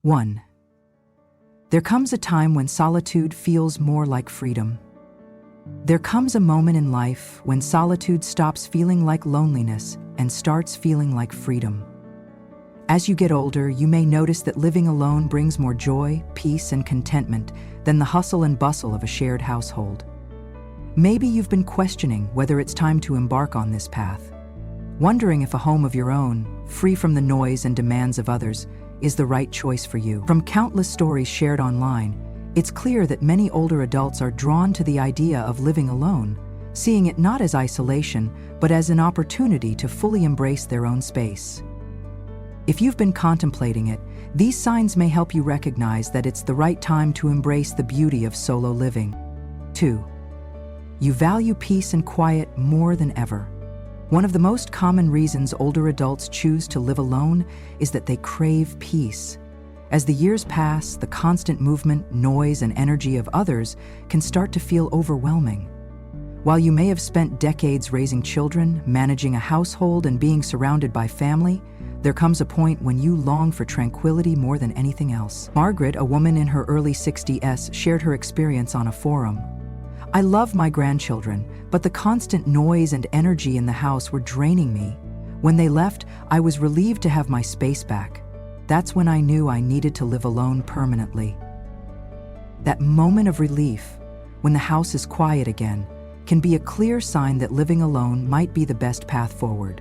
1. There comes a time when solitude feels more like freedom. There comes a moment in life when solitude stops feeling like loneliness and starts feeling like freedom. As you get older, you may notice that living alone brings more joy, peace, and contentment than the hustle and bustle of a shared household. Maybe you've been questioning whether it's time to embark on this path, wondering if a home of your own, free from the noise and demands of others, is the right choice for you. From countless stories shared online, it's clear that many older adults are drawn to the idea of living alone, seeing it not as isolation, but as an opportunity to fully embrace their own space. If you've been contemplating it, these signs may help you recognize that it's the right time to embrace the beauty of solo living. 2. You value peace and quiet more than ever. One of the most common reasons older adults choose to live alone is that they crave peace. As the years pass, the constant movement, noise, and energy of others can start to feel overwhelming. While you may have spent decades raising children, managing a household, and being surrounded by family, there comes a point when you long for tranquility more than anything else. Margaret, a woman in her early 60s, shared her experience on a forum. "I love my grandchildren, but the constant noise and energy in the house were draining me. When they left, I was relieved to have my space back. That's when I knew I needed to live alone permanently." That moment of relief, when the house is quiet again, can be a clear sign that living alone might be the best path forward.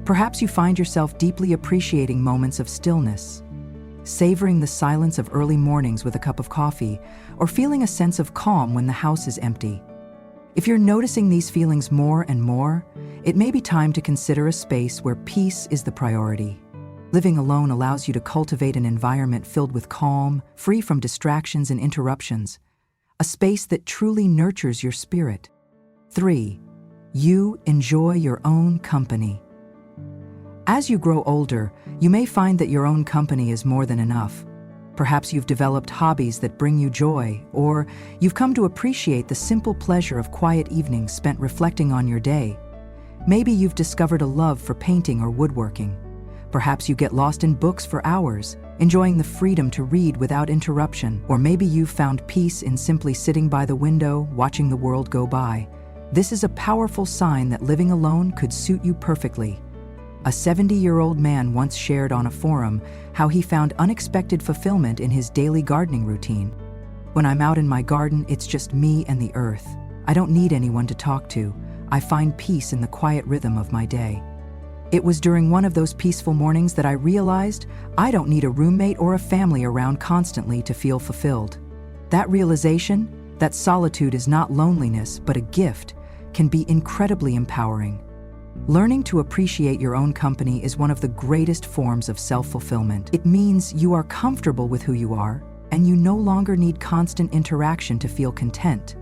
Perhaps you find yourself deeply appreciating moments of stillness, savoring the silence of early mornings with a cup of coffee, or feeling a sense of calm when the house is empty. If you're noticing these feelings more and more, it may be time to consider a space where peace is the priority. Living alone allows you to cultivate an environment filled with calm, free from distractions and interruptions, a space that truly nurtures your spirit. 3. You enjoy your own company. As you grow older, you may find that your own company is more than enough. Perhaps you've developed hobbies that bring you joy, or you've come to appreciate the simple pleasure of quiet evenings spent reflecting on your day. Maybe you've discovered a love for painting or woodworking. Perhaps you get lost in books for hours, enjoying the freedom to read without interruption. Or maybe you've found peace in simply sitting by the window, watching the world go by. This is a powerful sign that living alone could suit you perfectly. A 70-year-old man once shared on a forum how he found unexpected fulfillment in his daily gardening routine. "When I'm out in my garden, it's just me and the earth. I don't need anyone to talk to. I find peace in the quiet rhythm of my day. It was during one of those peaceful mornings that I realized I don't need a roommate or a family around constantly to feel fulfilled." That realization, that solitude is not loneliness but a gift, can be incredibly empowering. Learning to appreciate your own company is one of the greatest forms of self-fulfillment. It means you are comfortable with who you are, and you no longer need constant interaction to feel content.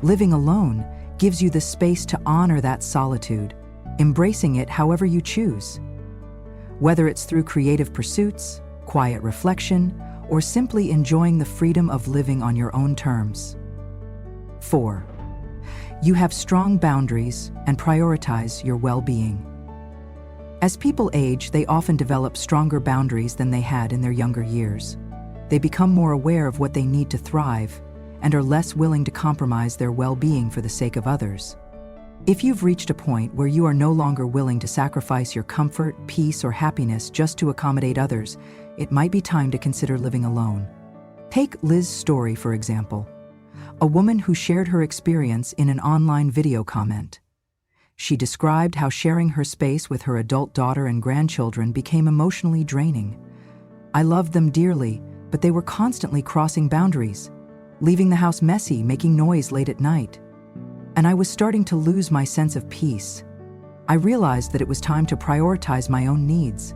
Living alone gives you the space to honor that solitude, embracing it however you choose. Whether it's through creative pursuits, quiet reflection, or simply enjoying the freedom of living on your own terms. 4. You have strong boundaries and prioritize your well-being. As people age, they often develop stronger boundaries than they had in their younger years. They become more aware of what they need to thrive and are less willing to compromise their well-being for the sake of others. If you've reached a point where you are no longer willing to sacrifice your comfort, peace, or happiness just to accommodate others, it might be time to consider living alone. Take Liz's story, for example. A woman who shared her experience in an online video comment. She described how sharing her space with her adult daughter and grandchildren became emotionally draining. "I loved them dearly, but they were constantly crossing boundaries, leaving the house messy, making noise late at night. And I was starting to lose my sense of peace. I realized that it was time to prioritize my own needs."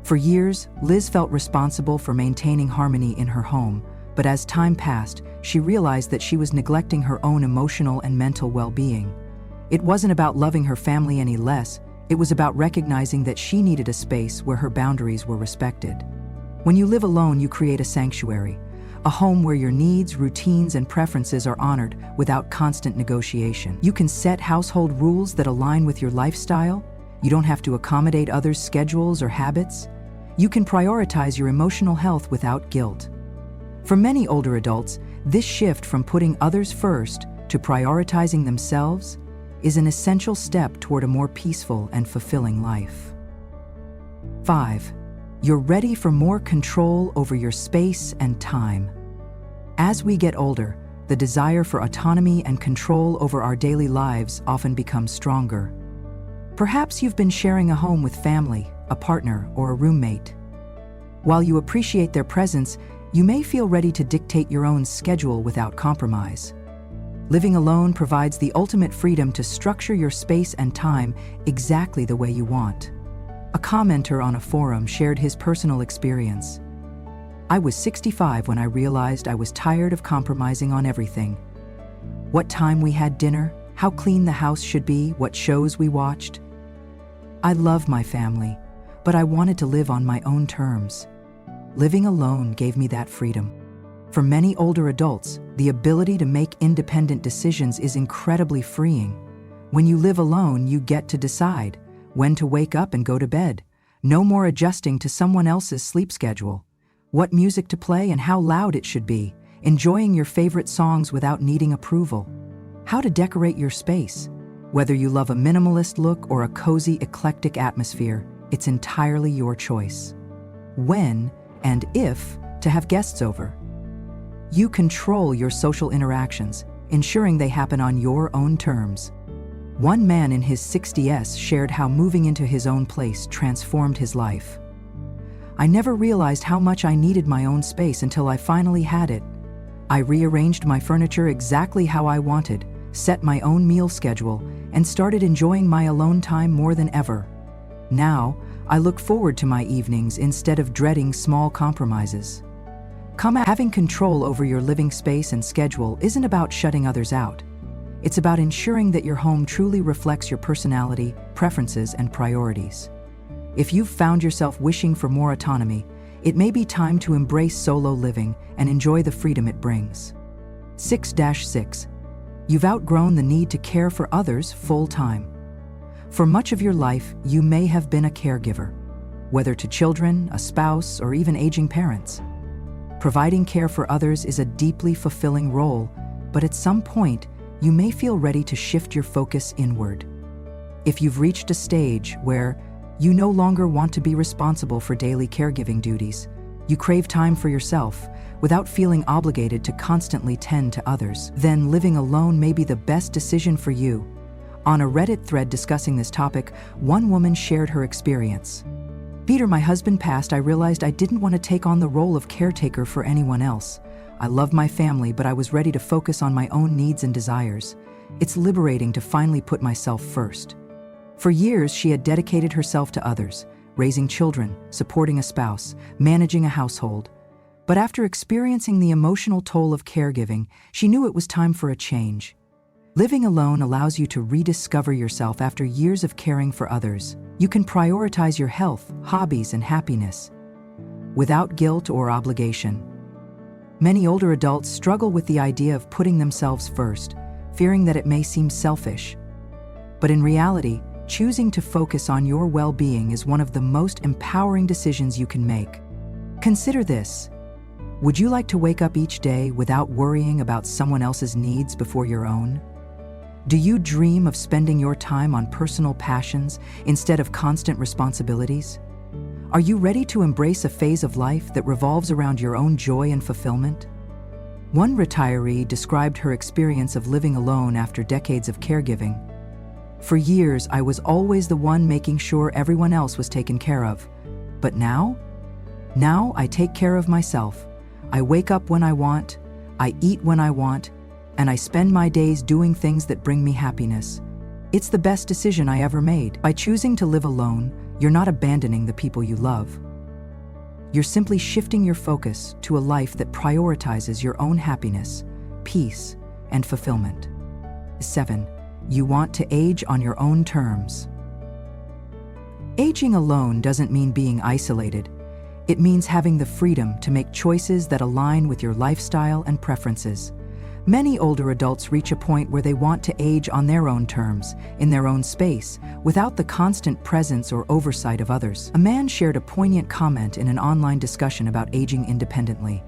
For years, Liz felt responsible for maintaining harmony in her home, but as time passed, she realized that she was neglecting her own emotional and mental well-being. It wasn't about loving her family any less, it was about recognizing that she needed a space where her boundaries were respected. When you live alone, you create a sanctuary, a home where your needs, routines, and preferences are honored without constant negotiation. You can set household rules that align with your lifestyle. You don't have to accommodate others' schedules or habits. You can prioritize your emotional health without guilt. For many older adults, this shift from putting others first to prioritizing themselves is an essential step toward a more peaceful and fulfilling life. 5. You're ready for more control over your space and time. As we get older, the desire for autonomy and control over our daily lives often becomes stronger. Perhaps you've been sharing a home with family, a partner, or a roommate. While you appreciate their presence, you may feel ready to dictate your own schedule without compromise. Living alone provides the ultimate freedom to structure your space and time exactly the way you want. A commenter on a forum shared his personal experience. "I was 65 when I realized I was tired of compromising on everything. What time we had dinner, how clean the house should be, what shows we watched. I love my family, but I wanted to live on my own terms. Living alone gave me that freedom." For many older adults, the ability to make independent decisions is incredibly freeing. When you live alone, you get to decide when to wake up and go to bed. No more adjusting to someone else's sleep schedule, what music to play and how loud it should be, enjoying your favorite songs without needing approval, how to decorate your space. Whether you love a minimalist look or a cozy, eclectic atmosphere, it's entirely your choice. When and if to have guests over. You control your social interactions, ensuring they happen on your own terms. One man in his 60s shared how moving into his own place transformed his life. "I never realized how much I needed my own space until I finally had it. I rearranged my furniture exactly how I wanted, set my own meal schedule, and started enjoying my alone time more than ever. Now, I look forward to my evenings instead of dreading small compromises." Having control over your living space and schedule isn't about shutting others out. It's about ensuring that your home truly reflects your personality, preferences, and priorities. If you've found yourself wishing for more autonomy, it may be time to embrace solo living and enjoy the freedom it brings. 6-6. You've outgrown the need to care for others full-time. For much of your life, you may have been a caregiver, whether to children, a spouse, or even aging parents. Providing care for others is a deeply fulfilling role, but at some point, you may feel ready to shift your focus inward. If you've reached a stage where you no longer want to be responsible for daily caregiving duties, you crave time for yourself without feeling obligated to constantly tend to others, then living alone may be the best decision for you. On a Reddit thread discussing this topic, one woman shared her experience. "Peter, my husband passed, I realized I didn't want to take on the role of caretaker for anyone else. I love my family, but I was ready to focus on my own needs and desires. It's liberating to finally put myself first." For years, she had dedicated herself to others, raising children, supporting a spouse, managing a household. But after experiencing the emotional toll of caregiving, she knew it was time for a change. Living alone allows you to rediscover yourself after years of caring for others. You can prioritize your health, hobbies, and happiness without guilt or obligation. Many older adults struggle with the idea of putting themselves first, fearing that it may seem selfish. But in reality, choosing to focus on your well-being is one of the most empowering decisions you can make. Consider this. Would you like to wake up each day without worrying about someone else's needs before your own? Do you dream of spending your time on personal passions instead of constant responsibilities? Are you ready to embrace a phase of life that revolves around your own joy and fulfillment? One retiree described her experience of living alone after decades of caregiving. "For years, I was always the one making sure everyone else was taken care of. But now I take care of myself. I wake up when I want, I eat when I want, and I spend my days doing things that bring me happiness. It's the best decision I ever made." By choosing to live alone, you're not abandoning the people you love. You're simply shifting your focus to a life that prioritizes your own happiness, peace, and fulfillment. 7. You want to age on your own terms. Aging alone doesn't mean being isolated. It means having the freedom to make choices that align with your lifestyle and preferences. Many older adults reach a point where they want to age on their own terms, in their own space, without the constant presence or oversight of others. A man shared a poignant comment in an online discussion about aging independently.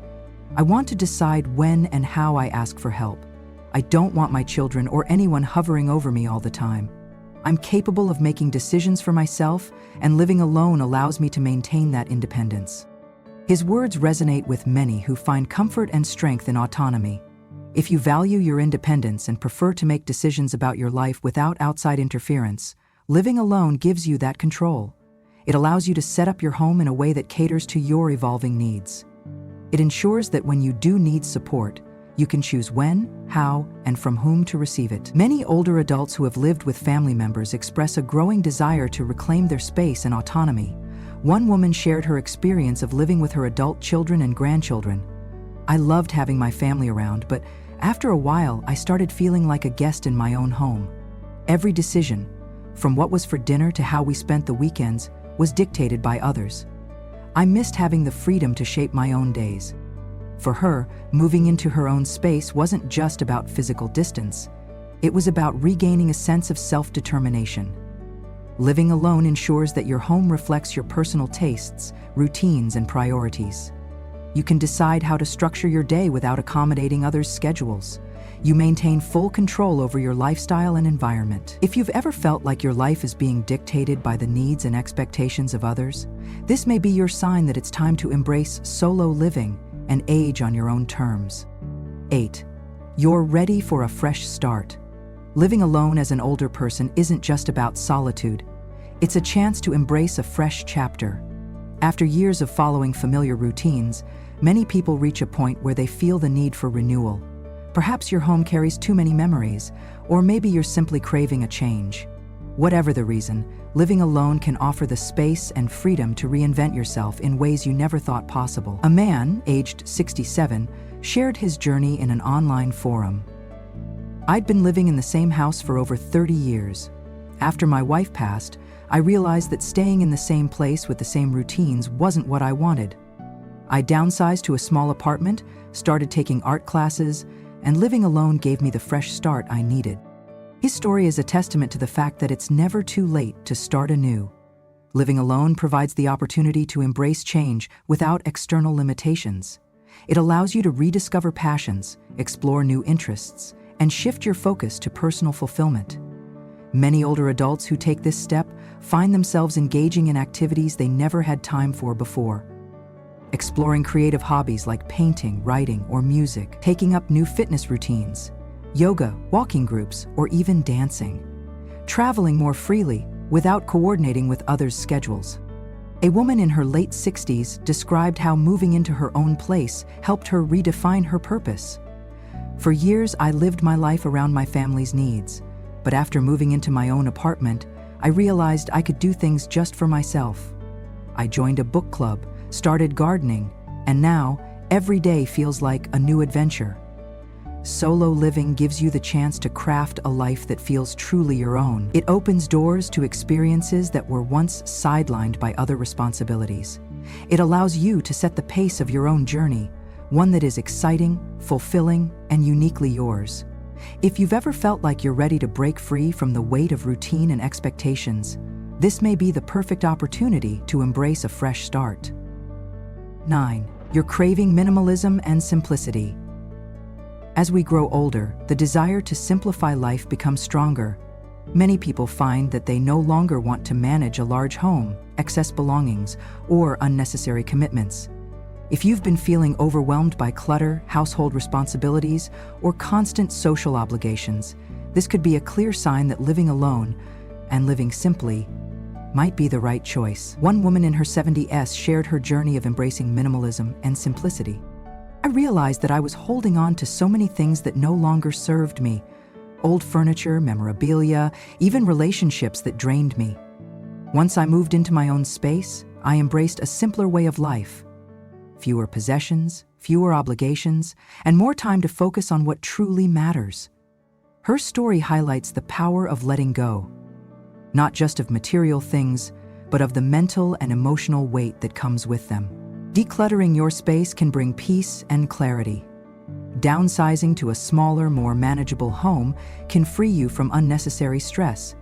"I want to decide when and how I ask for help. I don't want my children or anyone hovering over me all the time. I'm capable of making decisions for myself, and living alone allows me to maintain that independence." His words resonate with many who find comfort and strength in autonomy. If you value your independence and prefer to make decisions about your life without outside interference, living alone gives you that control. It allows you to set up your home in a way that caters to your evolving needs. It ensures that when you do need support, you can choose when, how, and from whom to receive it. Many older adults who have lived with family members express a growing desire to reclaim their space and autonomy. One woman shared her experience of living with her adult children and grandchildren. "I loved having my family around, but after a while, I started feeling like a guest in my own home. Every decision, from what was for dinner to how we spent the weekends, was dictated by others. I missed having the freedom to shape my own days." For her, moving into her own space wasn't just about physical distance. It was about regaining a sense of self-determination. Living alone ensures that your home reflects your personal tastes, routines, and priorities. You can decide how to structure your day without accommodating others' schedules. You maintain full control over your lifestyle and environment. If you've ever felt like your life is being dictated by the needs and expectations of others, this may be your sign that it's time to embrace solo living and age on your own terms. 8. You're ready for a fresh start. Living alone as an older person isn't just about solitude. It's a chance to embrace a fresh chapter. After years of following familiar routines, many people reach a point where they feel the need for renewal. Perhaps your home carries too many memories, or maybe you're simply craving a change. Whatever the reason, living alone can offer the space and freedom to reinvent yourself in ways you never thought possible. A man, aged 67, shared his journey in an online forum. "I'd been living in the same house for over 30 years. After my wife passed, I realized that staying in the same place with the same routines wasn't what I wanted. I downsized to a small apartment, started taking art classes, and living alone gave me the fresh start I needed." His story is a testament to the fact that it's never too late to start anew. Living alone provides the opportunity to embrace change without external limitations. It allows you to rediscover passions, explore new interests, and shift your focus to personal fulfillment. Many older adults who take this step find themselves engaging in activities they never had time for before. Exploring creative hobbies like painting, writing, or music, taking up new fitness routines, yoga, walking groups, or even dancing. Traveling more freely without coordinating with others' schedules. A woman in her late 60s described how moving into her own place helped her redefine her purpose. "For years, I lived my life around my family's needs, but after moving into my own apartment, I realized I could do things just for myself. I joined a book club, started gardening, and now every day feels like a new adventure." Solo living gives you the chance to craft a life that feels truly your own. It opens doors to experiences that were once sidelined by other responsibilities. It allows you to set the pace of your own journey, one that is exciting, fulfilling, and uniquely yours. If you've ever felt like you're ready to break free from the weight of routine and expectations, this may be the perfect opportunity to embrace a fresh start. 9. You're craving minimalism and simplicity. As we grow older, the desire to simplify life becomes stronger. Many people find that they no longer want to manage a large home, excess belongings, or unnecessary commitments. If you've been feeling overwhelmed by clutter, household responsibilities, or constant social obligations, this could be a clear sign that living alone and living simply might be the right choice. One woman in her 70s shared her journey of embracing minimalism and simplicity. "I realized that I was holding on to so many things that no longer served me. Old furniture, memorabilia, even relationships that drained me. Once I moved into my own space, I embraced a simpler way of life. Fewer possessions, fewer obligations, and more time to focus on what truly matters." Her story highlights the power of letting go, not just of material things, but of the mental and emotional weight that comes with them. Decluttering your space can bring peace and clarity. Downsizing to a smaller, more manageable home can free you from unnecessary stress.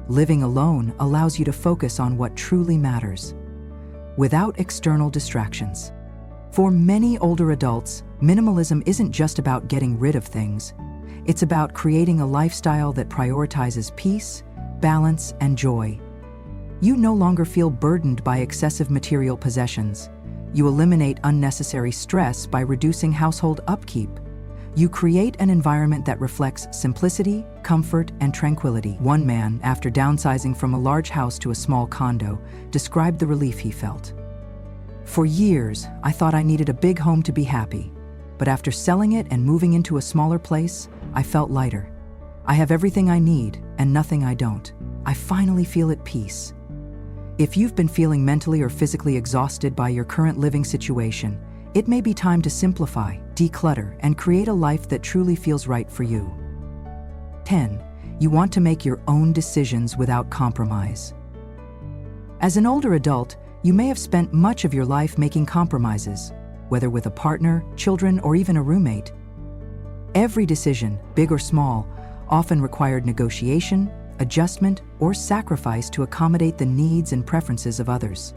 Living alone allows you to focus on what truly matters, without external distractions. For many older adults, minimalism isn't just about getting rid of things. It's about creating a lifestyle that prioritizes peace, balance, and joy. You no longer feel burdened by excessive material possessions. You eliminate unnecessary stress by reducing household upkeep. You create an environment that reflects simplicity, comfort, and tranquility. One man, after downsizing from a large house to a small condo, described the relief he felt. "For years, I thought I needed a big home to be happy. But after selling it and moving into a smaller place, I felt lighter. I have everything I need and nothing I don't. I finally feel at peace." If you've been feeling mentally or physically exhausted by your current living situation, it may be time to simplify, declutter, and create a life that truly feels right for you. 10. You want to make your own decisions without compromise. As an older adult, you may have spent much of your life making compromises, whether with a partner, children, or even a roommate. Every decision, big or small, often required negotiation, adjustment, or sacrifice to accommodate the needs and preferences of others.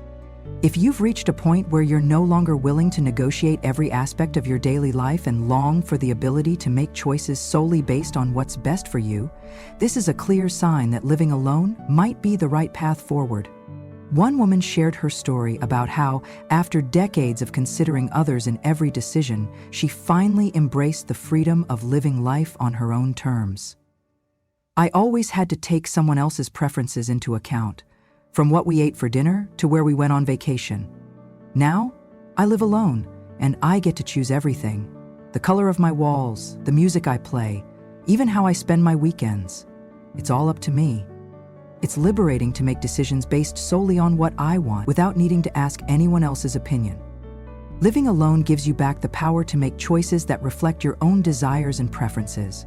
If you've reached a point where you're no longer willing to negotiate every aspect of your daily life and long for the ability to make choices solely based on what's best for you, this is a clear sign that living alone might be the right path forward. One woman shared her story about how, after decades of considering others in every decision, she finally embraced the freedom of living life on her own terms. "I always had to take someone else's preferences into account, from what we ate for dinner to where we went on vacation. Now, I live alone, and I get to choose everything. The color of my walls, the music I play, even how I spend my weekends. It's all up to me." It's liberating to make decisions based solely on what I want without needing to ask anyone else's opinion. Living alone gives you back the power to make choices that reflect your own desires and preferences.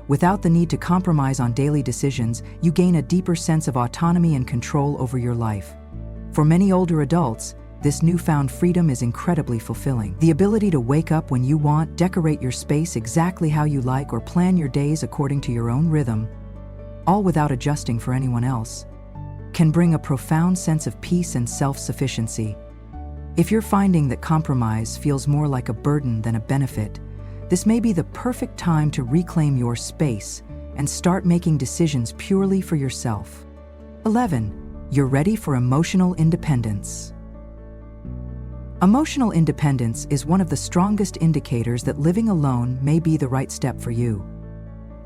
Without the need to compromise on daily decisions, you gain a deeper sense of autonomy and control over your life. For many older adults, this newfound freedom is incredibly fulfilling. The ability to wake up when you want, decorate your space exactly how you like, or plan your days according to your own rhythm, all without adjusting for anyone else, can bring a profound sense of peace and self-sufficiency. If you're finding that compromise feels more like a burden than a benefit, this may be the perfect time to reclaim your space and start making decisions purely for yourself. 11. You're ready for emotional independence. Emotional independence is one of the strongest indicators that living alone may be the right step for you.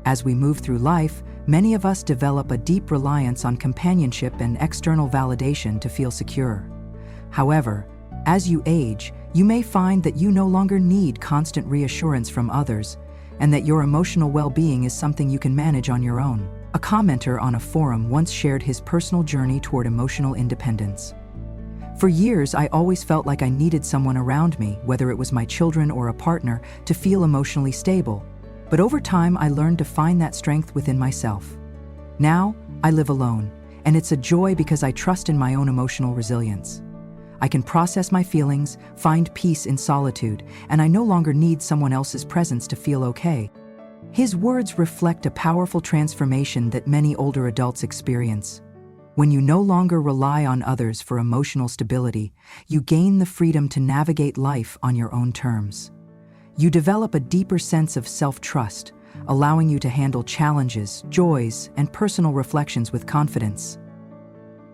As we move through life, many of us develop a deep reliance on companionship and external validation to feel secure. However, as you age, you may find that you no longer need constant reassurance from others, and that your emotional well-being is something you can manage on your own. A commenter on a forum once shared his personal journey toward emotional independence. "For years, I always felt like I needed someone around me, whether it was my children or a partner, to feel emotionally stable. But over time, I learned to find that strength within myself. Now, I live alone, and it's a joy because I trust in my own emotional resilience. I can process my feelings, find peace in solitude, and I no longer need someone else's presence to feel okay." His words reflect a powerful transformation that many older adults experience. When you no longer rely on others for emotional stability, you gain the freedom to navigate life on your own terms. You develop a deeper sense of self-trust, allowing you to handle challenges, joys, and personal reflections with confidence.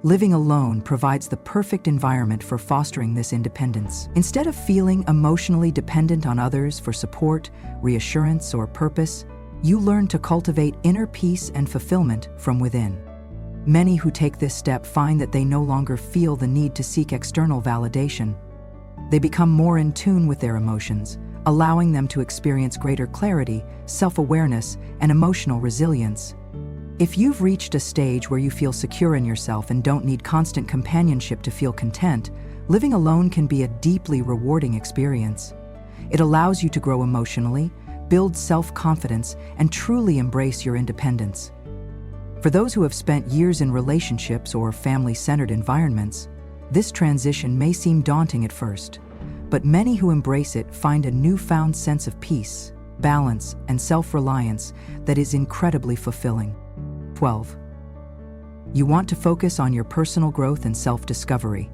Living alone provides the perfect environment for fostering this independence. Instead of feeling emotionally dependent on others for support, reassurance, or purpose, you learn to cultivate inner peace and fulfillment from within. Many who take this step find that they no longer feel the need to seek external validation. They become more in tune with their emotions, allowing them to experience greater clarity, self-awareness, and emotional resilience. If you've reached a stage where you feel secure in yourself and don't need constant companionship to feel content, living alone can be a deeply rewarding experience. It allows you to grow emotionally, build self-confidence, and truly embrace your independence. For those who have spent years in relationships or family-centered environments, this transition may seem daunting at first, but many who embrace it find a newfound sense of peace, balance, and self-reliance that is incredibly fulfilling. 12. You want to focus on your personal growth and self-discovery.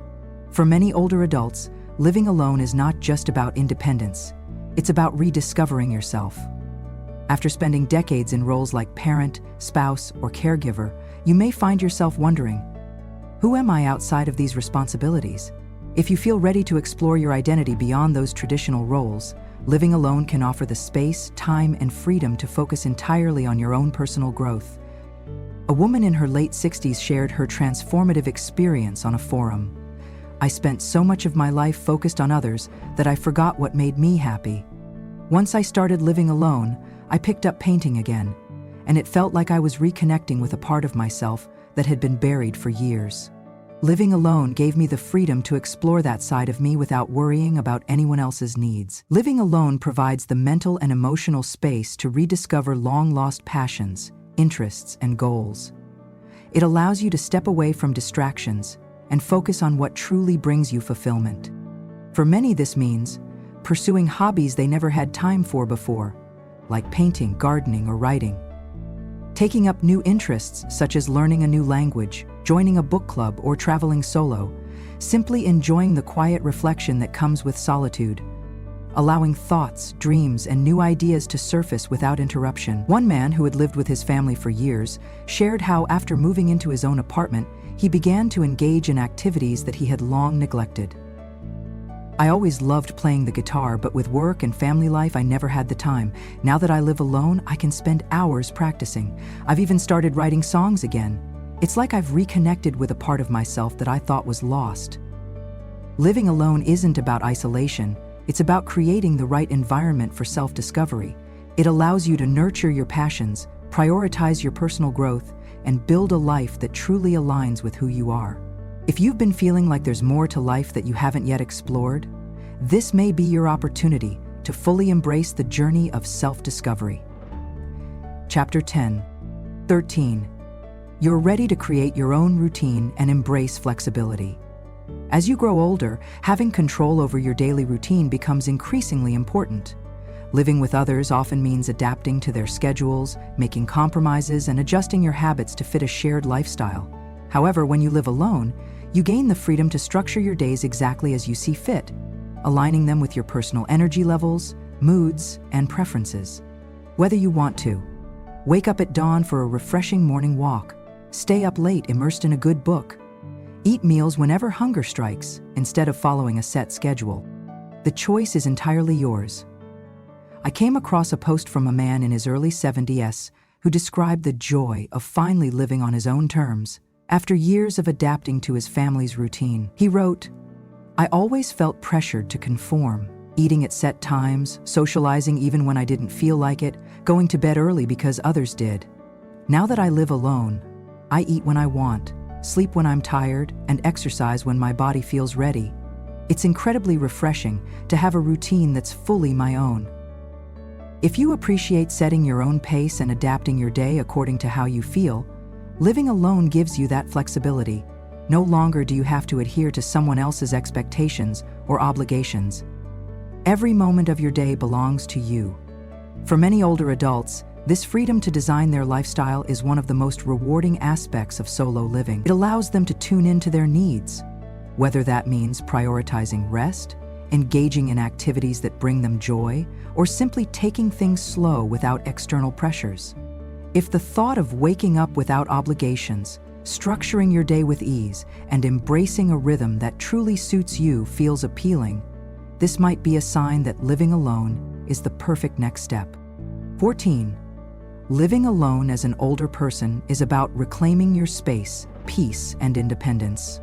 For many older adults, living alone is not just about independence. It's about rediscovering yourself. After spending decades in roles like parent, spouse, or caregiver, you may find yourself wondering, who am I outside of these responsibilities? If you feel ready to explore your identity beyond those traditional roles, living alone can offer the space, time, and freedom to focus entirely on your own personal growth. A woman in her late 60s shared her transformative experience on a forum. I spent so much of my life focused on others that I forgot what made me happy. Once I started living alone, I picked up painting again, and it felt like I was reconnecting with a part of myself that had been buried for years. Living alone gave me the freedom to explore that side of me without worrying about anyone else's needs. Living alone provides the mental and emotional space to rediscover long-lost passions, interests, and goals. It allows you to step away from distractions and focus on what truly brings you fulfillment. For many, this means pursuing hobbies they never had time for before, like painting, gardening, or writing. Taking up new interests such as learning a new language, joining a book club, or traveling solo. Simply enjoying the quiet reflection that comes with solitude. Allowing thoughts, dreams, and new ideas to surface without interruption. One man who had lived with his family for years shared how after moving into his own apartment, he began to engage in activities that he had long neglected. I always loved playing the guitar, but with work and family life, I never had the time. Now that I live alone, I can spend hours practicing. I've even started writing songs again. It's like I've reconnected with a part of myself that I thought was lost. Living alone isn't about isolation. It's about creating the right environment for self-discovery. It allows you to nurture your passions, prioritize your personal growth, and build a life that truly aligns with who you are. If you've been feeling like there's more to life that you haven't yet explored, this may be your opportunity to fully embrace the journey of self-discovery. Chapter 10. 13. You're ready to create your own routine and embrace flexibility. As you grow older, having control over your daily routine becomes increasingly important. Living with others often means adapting to their schedules, making compromises, and adjusting your habits to fit a shared lifestyle. However, when you live alone, you gain the freedom to structure your days exactly as you see fit, aligning them with your personal energy levels, moods, and preferences. Whether you want to wake up at dawn for a refreshing morning walk, stay up late immersed in a good book, eat meals whenever hunger strikes instead of following a set schedule, the choice is entirely yours. I came across a post from a man in his early 70s who described the joy of finally living on his own terms after years of adapting to his family's routine. He wrote, "I always felt pressured to conform, eating at set times, socializing even when I didn't feel like it, going to bed early because others did. Now that I live alone, I eat when I want, sleep when I'm tired, and exercise when my body feels ready. It's incredibly refreshing to have a routine that's fully my own." If you appreciate setting your own pace and adapting your day according to how you feel, living alone gives you that flexibility. No longer do you have to adhere to someone else's expectations or obligations. Every moment of your day belongs to you. For many older adults, this freedom to design their lifestyle is one of the most rewarding aspects of solo living. It allows them to tune into their needs, whether that means prioritizing rest, engaging in activities that bring them joy, or simply taking things slow without external pressures. If the thought of waking up without obligations, structuring your day with ease, and embracing a rhythm that truly suits you feels appealing, this might be a sign that living alone is the perfect next step. 14. Living alone as an older person is about reclaiming your space, peace, and independence.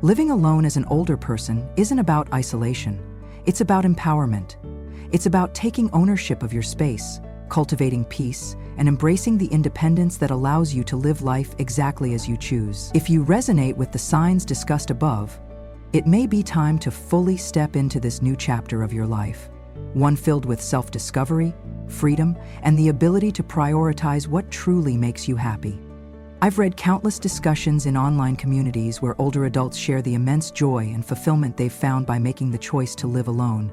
Living alone as an older person isn't about isolation. It's about empowerment. It's about taking ownership of your space, cultivating peace, and embracing the independence that allows you to live life exactly as you choose. If you resonate with the signs discussed above, it may be time to fully step into this new chapter of your life, one filled with self-discovery, freedom, and the ability to prioritize what truly makes you happy. I've read countless discussions in online communities where older adults share the immense joy and fulfillment they've found by making the choice to live alone.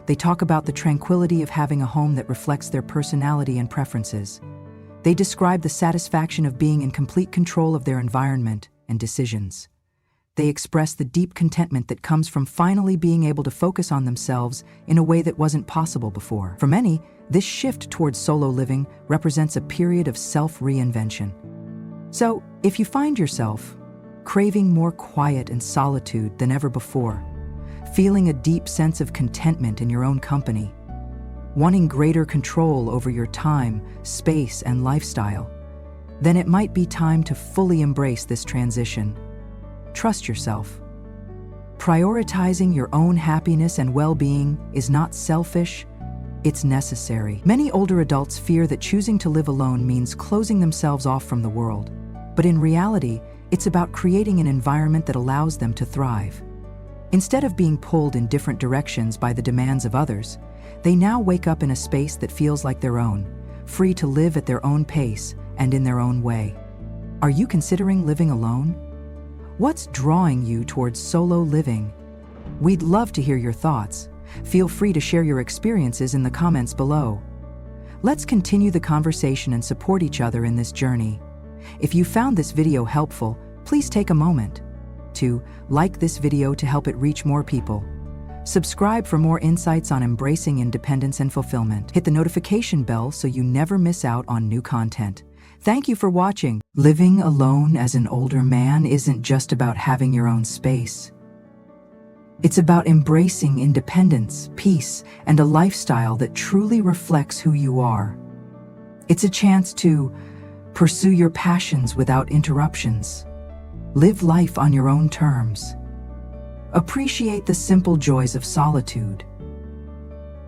They talk about the tranquility of having a home that reflects their personality and preferences. They describe the satisfaction of being in complete control of their environment and decisions. They express the deep contentment that comes from finally being able to focus on themselves in a way that wasn't possible before. For many, this shift towards solo living represents a period of self-reinvention. So, if you find yourself craving more quiet and solitude than ever before, feeling a deep sense of contentment in your own company, wanting greater control over your time, space, and lifestyle, then it might be time to fully embrace this transition. Trust yourself. Prioritizing your own happiness and well-being is not selfish, it's necessary. Many older adults fear that choosing to live alone means closing themselves off from the world. But in reality, it's about creating an environment that allows them to thrive. Instead of being pulled in different directions by the demands of others, they now wake up in a space that feels like their own, free to live at their own pace and in their own way. Are you considering living alone? What's drawing you towards solo living? We'd love to hear your thoughts. Feel free to share your experiences in the comments below. Let's continue the conversation and support each other in this journey. If you found this video helpful, please take a moment to like this video to help it reach more people. Subscribe for more insights on embracing independence and fulfillment. Hit the notification bell so you never miss out on new content. Thank you for watching. Living alone as an older man isn't just about having your own space. It's about embracing independence, peace, and a lifestyle that truly reflects who you are. It's a chance to pursue your passions without interruptions. Live life on your own terms. Appreciate the simple joys of solitude.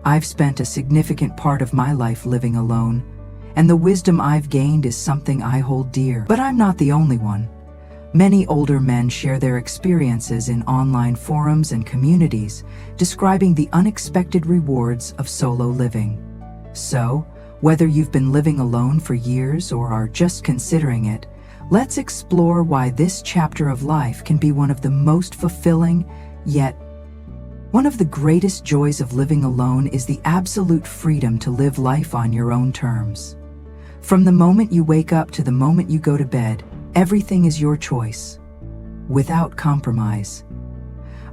I've spent a significant part of my life living alone, and the wisdom I've gained is something I hold dear. But I'm not the only one. Many older men share their experiences in online forums and communities, describing the unexpected rewards of solo living. So, whether you've been living alone for years or are just considering it, let's explore why this chapter of life can be one of the most fulfilling, yet one of the greatest joys of living alone is the absolute freedom to live life on your own terms. From the moment you wake up to the moment you go to bed, everything is your choice, without compromise.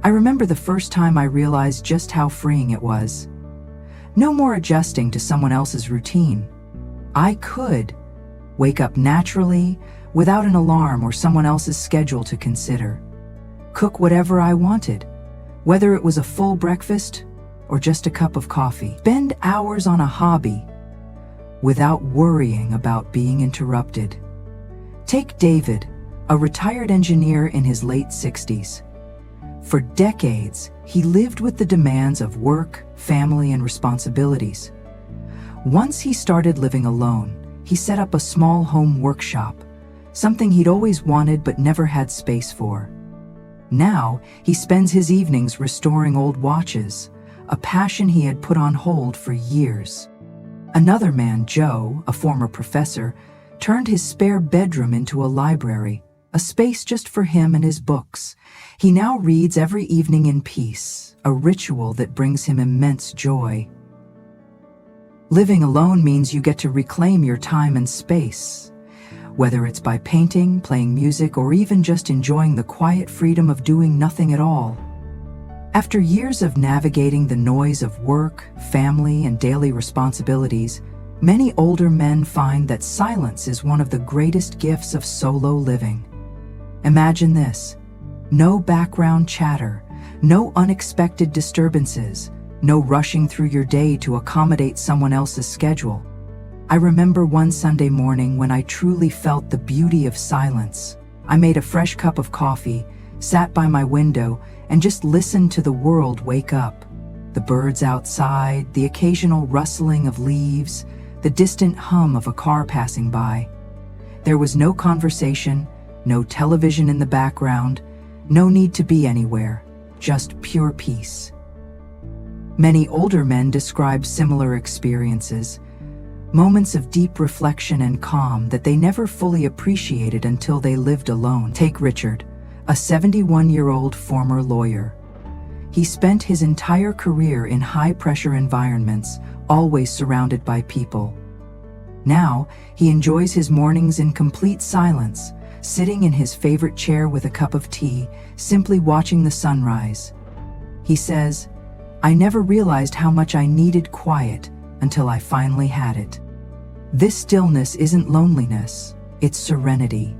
I remember the first time I realized just how freeing it was. No more adjusting to someone else's routine. I could wake up naturally, without an alarm or someone else's schedule to consider. Cook whatever I wanted, whether it was a full breakfast or just a cup of coffee. Spend hours on a hobby without worrying about being interrupted. Take David, a retired engineer in his late 60s. For decades, he lived with the demands of work, family, and responsibilities. Once he started living alone, he set up a small home workshop, something he'd always wanted but never had space for. Now, he spends his evenings restoring old watches, a passion he had put on hold for years. Another man, Joe, a former professor, turned his spare bedroom into a library, a space just for him and his books. He now reads every evening in peace, a ritual that brings him immense joy. Living alone means you get to reclaim your time and space, whether it's by painting, playing music, or even just enjoying the quiet freedom of doing nothing at all. After years of navigating the noise of work, family, and daily responsibilities, many older men find that silence is one of the greatest gifts of solo living. Imagine this: no background chatter, no unexpected disturbances, no rushing through your day to accommodate someone else's schedule. I remember one Sunday morning when I truly felt the beauty of silence. I made a fresh cup of coffee, sat by my window, and just listened to the world wake up. The birds outside, the occasional rustling of leaves, the distant hum of a car passing by. There was no conversation, no television in the background, no need to be anywhere, just pure peace. Many older men describe similar experiences, moments of deep reflection and calm that they never fully appreciated until they lived alone. Take Richard, a 71-year-old former lawyer. He spent his entire career in high-pressure environments, always surrounded by people. Now, he enjoys his mornings in complete silence, sitting in his favorite chair with a cup of tea, simply watching the sunrise. He says, "I never realized how much I needed quiet until I finally had it." This stillness isn't loneliness, it's serenity.